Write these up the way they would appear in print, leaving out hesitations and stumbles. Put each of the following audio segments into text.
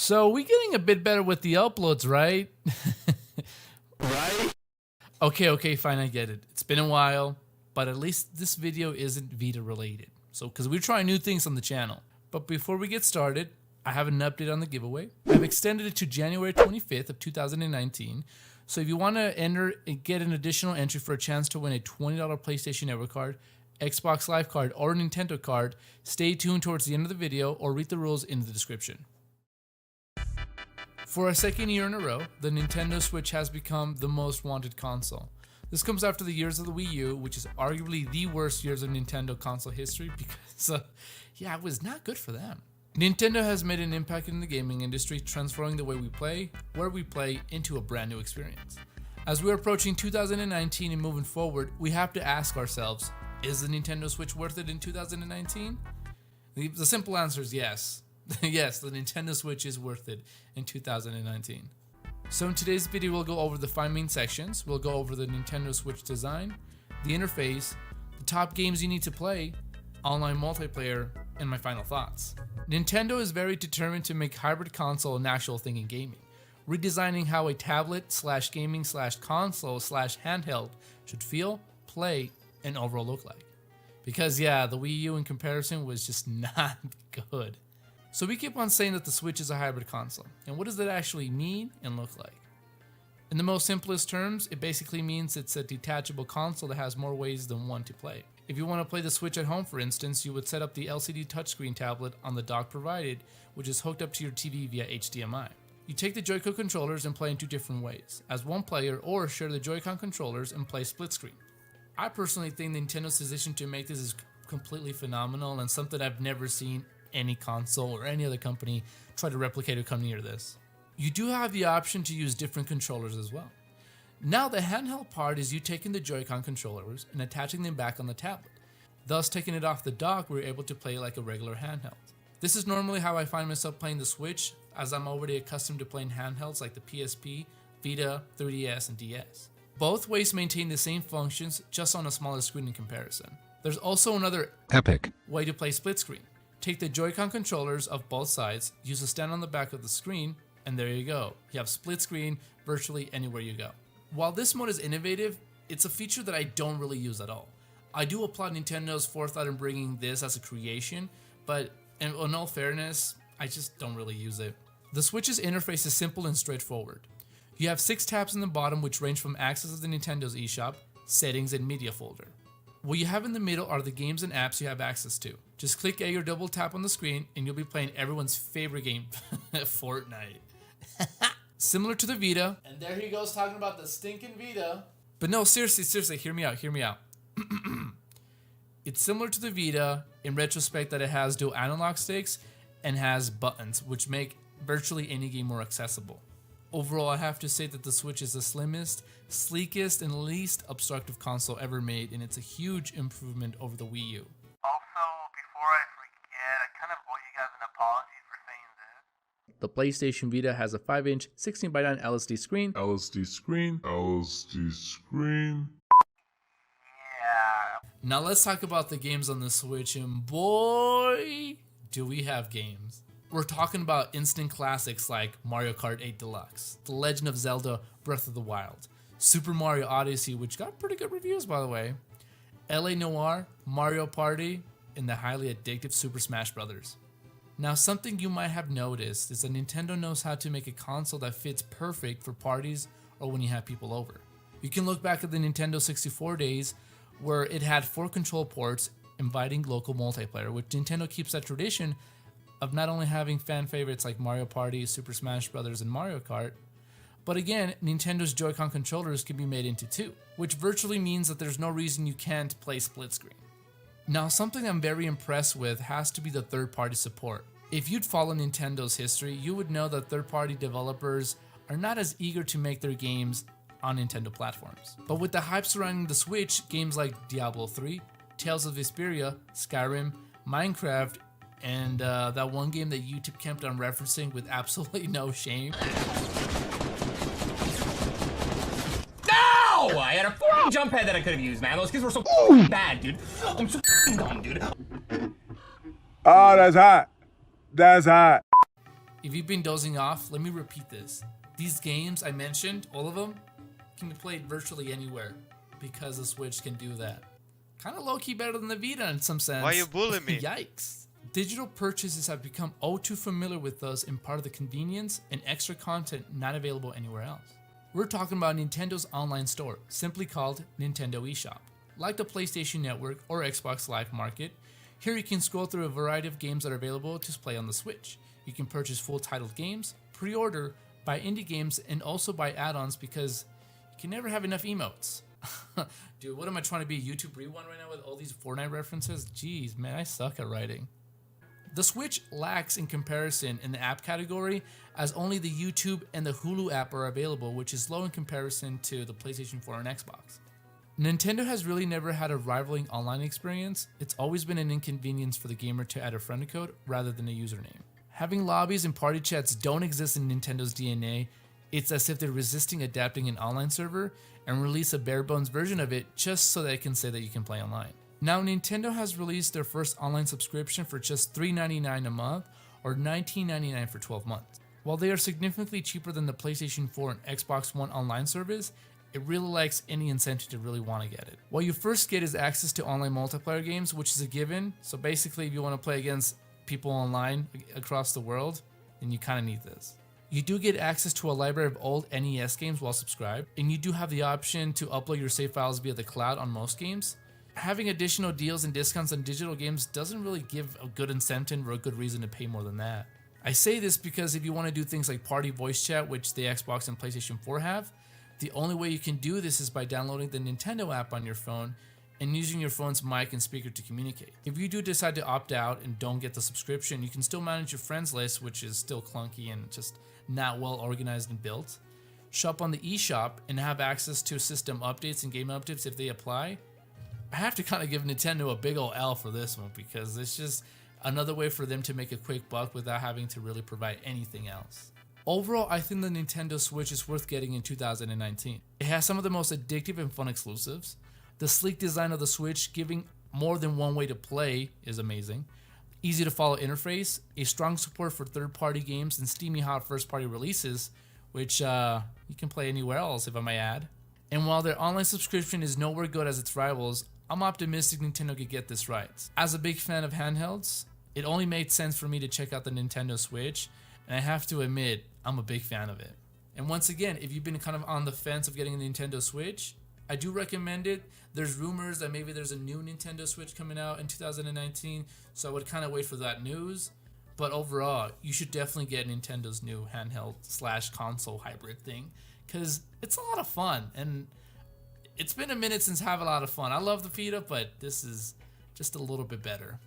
So we getting a bit better with the uploads, right? Right? Okay, fine, I get it. It's been a while, but at least this video isn't Vita related. So, because we're trying new things on the channel. But before we get started, I have an update on the giveaway. I've extended it to January 25th of 2019. So if you want to enter and get an additional entry for a chance to win a $20 PlayStation Network card, Xbox Live card, or Nintendo card, stay tuned towards the end of the video or read the rules in the description. For a second year in a row, the Nintendo Switch has become the most wanted console. This comes after the years of the Wii U, which is arguably the worst years of Nintendo console history because, yeah, it was not good for them. Nintendo has made an impact in the gaming industry, transforming the way we play, where we play, into a brand new experience. As we're approaching 2019 and moving forward, we have to ask ourselves, is the Nintendo Switch worth it in 2019? The simple answer is yes. Yes, the Nintendo Switch is worth it in 2019. So in today's video, we'll go over the 5 main sections. We'll go over the Nintendo Switch design, the interface, the top games you need to play, online multiplayer, and my final thoughts. Nintendo is very determined to make hybrid console an actual thing in gaming, redesigning how a tablet slash gaming slash console slash handheld should feel, play, and overall look like. Because yeah, the Wii U in comparison was just not good. So we keep on saying that the Switch is a hybrid console, and what does that actually mean and look like? In the most simplest terms, it basically means it's a detachable console that has more ways than one to play. If you want to play the Switch at home, for instance, you would set up the LCD touchscreen tablet on the dock provided, which is hooked up to your TV via HDMI. You take the Joy-Con controllers and play in 2 different ways, as one player, or share the Joy-Con controllers and play split screen. I personally think Nintendo's decision to make this is completely phenomenal and something I've never seen any console or any other company try to replicate or come near this. You do have the option to use different controllers as well. Now the handheld part is you taking the Joy-Con controllers and attaching them back on the tablet. Thus taking it off the dock, we're able to play like a regular handheld. This is normally how I find myself playing the Switch, as I'm already accustomed to playing handhelds like the PSP, Vita, 3DS, and DS. Both ways maintain the same functions, just on a smaller screen in comparison. There's also another epic way to play split screen. Take the Joy-Con controllers of both sides, use a stand on the back of the screen, and there you go. You have split screen virtually anywhere you go. While this mode is innovative, it's a feature that I don't really use at all. I do applaud Nintendo's forethought in bringing this as a creation, but in all fairness, I just don't really use it. The Switch's interface is simple and straightforward. You have 6 tabs in the bottom which range from access to the Nintendo's eShop, settings, and media folder. What you have in the middle are the games and apps you have access to. Just click A or double tap on the screen and you'll be playing everyone's favorite game, Fortnite. Similar to the Vita. And there he goes talking about the stinking Vita. But no, seriously, hear me out. It's similar to the Vita in retrospect that it has dual analog sticks and has buttons, which make virtually any game more accessible. Overall, I have to say that the Switch is the slimmest, sleekest, and least obstructive console ever made, and it's a huge improvement over the Wii U. Also, before I forget, I kind of owe you guys an apology for saying this. The PlayStation Vita has a 5-inch 16:9 LCD screen. Yeah. Now let's talk about the games on the Switch, and boy, do we have games. We're talking about instant classics like Mario Kart 8 Deluxe, The Legend of Zelda Breath of the Wild, Super Mario Odyssey, which got pretty good reviews by the way, LA Noire, Mario Party, and the highly addictive Super Smash Bros. Now something you might have noticed is that Nintendo knows how to make a console that fits perfect for parties or when you have people over. You can look back at the Nintendo 64 days where it had 4 control ports inviting local multiplayer, which Nintendo keeps that tradition of not only having fan favorites like Mario Party, Super Smash Bros., and Mario Kart, but again, Nintendo's Joy-Con controllers can be made into 2, which virtually means that there's no reason you can't play split screen. Now, something I'm very impressed with has to be the third-party support. If you'd follow Nintendo's history, you would know that third-party developers are not as eager to make their games on Nintendo platforms. But with the hype surrounding the Switch, games like Diablo 3, Tales of Vesperia, Skyrim, Minecraft, and that one game that YouTube kept on referencing with absolutely no shame. No! I had a 4 jump head that I could have used, man. Those kids were so bad, dude. I'm so dumb, dude. Oh, that's hot. That's hot. If you've been dozing off, let me repeat this. These games I mentioned, all of them, can be played virtually anywhere because the Switch can do that. Kind of low-key better than the Vita in some sense. Why you bullying me? Yikes. Digital purchases have become all too familiar with us in part of the convenience and extra content not available anywhere else. We're talking about Nintendo's online store, simply called Nintendo eShop. Like the PlayStation Network or Xbox Live Market, here you can scroll through a variety of games that are available to play on the Switch. You can purchase full-titled games, pre-order, buy indie games, and also buy add-ons because you can never have enough emotes. Dude, what am I trying to be, a YouTube Rewind right now with all these Fortnite references? Jeez, man, I suck at writing. The Switch lacks in comparison in the app category, as only the YouTube and the Hulu app are available, which is low in comparison to the PlayStation 4 and Xbox. Nintendo has really never had a rivaling online experience. It's always been an inconvenience for the gamer to add a friend code rather than a username. Having lobbies and party chats don't exist in Nintendo's DNA. It's as if they're resisting adapting an online server and release a bare bones version of it just so they can say that you can play online. Now, Nintendo has released their first online subscription for just $3.99 a month or $19.99 for 12 months. While they are significantly cheaper than the PlayStation 4 and Xbox One online service, it really lacks any incentive to really want to get it. What you first get is access to online multiplayer games, which is a given. So basically, if you want to play against people online across the world, then you kind of need this. You do get access to a library of old NES games while subscribed, and you do have the option to upload your save files via the cloud on most games. Having additional deals and discounts on digital games doesn't really give a good incentive or a good reason to pay more than that. I say this because if you want to do things like party voice chat, which the Xbox and PlayStation 4 have, the only way you can do this is by downloading the Nintendo app on your phone and using your phone's mic and speaker to communicate. If you do decide to opt out and don't get the subscription, you can still manage your friends list, which is still clunky and just not well organized and built. Shop on the eShop and have access to system updates and game updates if they apply. I have to kind of give Nintendo a big ol' L for this one because it's just another way for them to make a quick buck without having to really provide anything else. Overall, I think the Nintendo Switch is worth getting in 2019. It has some of the most addictive and fun exclusives. The sleek design of the Switch, giving more than one way to play, is amazing. Easy to follow interface, a strong support for third-party games and steamy hot first-party releases, which you can play anywhere else if I may add. And while their online subscription is nowhere good as its rivals, I'm optimistic Nintendo could get this right. As a big fan of handhelds, it only made sense for me to check out the Nintendo Switch, and I have to admit, I'm a big fan of it. And once again, if you've been kind of on the fence of getting a Nintendo Switch, I do recommend it. There's rumors that maybe there's a new Nintendo Switch coming out in 2019, so I would kind of wait for that news. But overall, you should definitely get Nintendo's new handheld/console hybrid thing, because it's a lot of fun, and it's been a minute since I have a lot of fun. I love the Vita, but this is just a little bit better.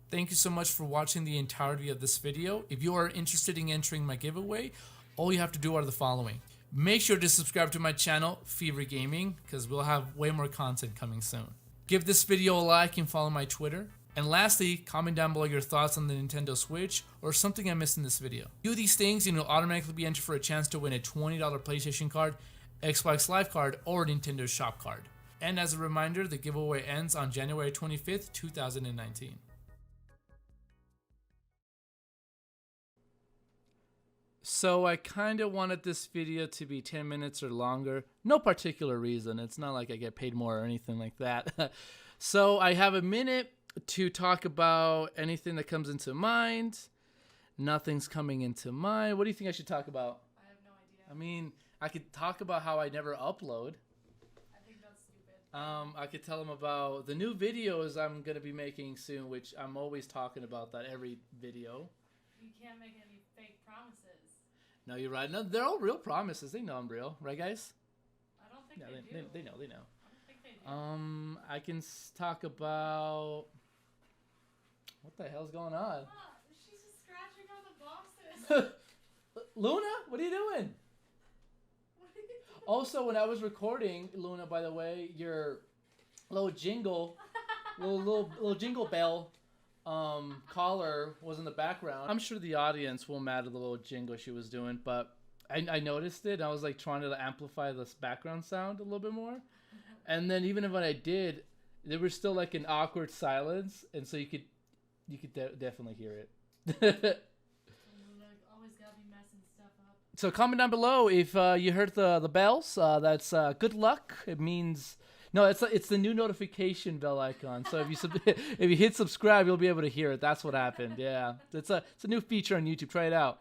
Thank you so much for watching the entirety of this video. If you are interested in entering my giveaway, all you have to do are the following. Make sure to subscribe to my channel, Fever Gaming, because we'll have way more content coming soon. Give this video a like and follow my Twitter. And lastly, comment down below your thoughts on the Nintendo Switch or something I missed in this video. Do these things and you'll automatically be entered for a chance to win a $20 PlayStation card, Xbox Live card, or Nintendo Shop card. And as a reminder, the giveaway ends on January 25th, 2019. So I kind of wanted this video to be 10 minutes or longer. No particular reason. It's not like I get paid more or anything like that. So I have a minute to talk about anything that comes into mind. Nothing's coming into mind. What do you think I should talk about? I have no idea. I mean, I could talk about how I never upload. I think that's stupid. I could tell them about the new videos I'm going to be making soon, which I'm always talking about that every video. You can't make any fake promises. No, you're right. No, they're all real promises. They know I'm real. Right, guys? I don't think Yeah, they do. they know. They know. I don't think they do. I can talk about... What the hell's going on? Ah, she's just scratching on the boxes. Luna, what are you doing? What are you doing? Also, when I was recording, Luna, by the way, your little jingle, little jingle bell collar was in the background. I'm sure the audience won't matter the little jingle she was doing, but I noticed it. And I was like trying to amplify this background sound a little bit more. And then even when I did, there was still like an awkward silence, and so you could definitely hear it. Like, always messing stuff up. So comment down below if you heard the bells. That's good luck. It means no. It's the new notification bell icon. So if you if you hit subscribe, you'll be able to hear it. That's what happened. Yeah, it's a new feature on YouTube. Try it out.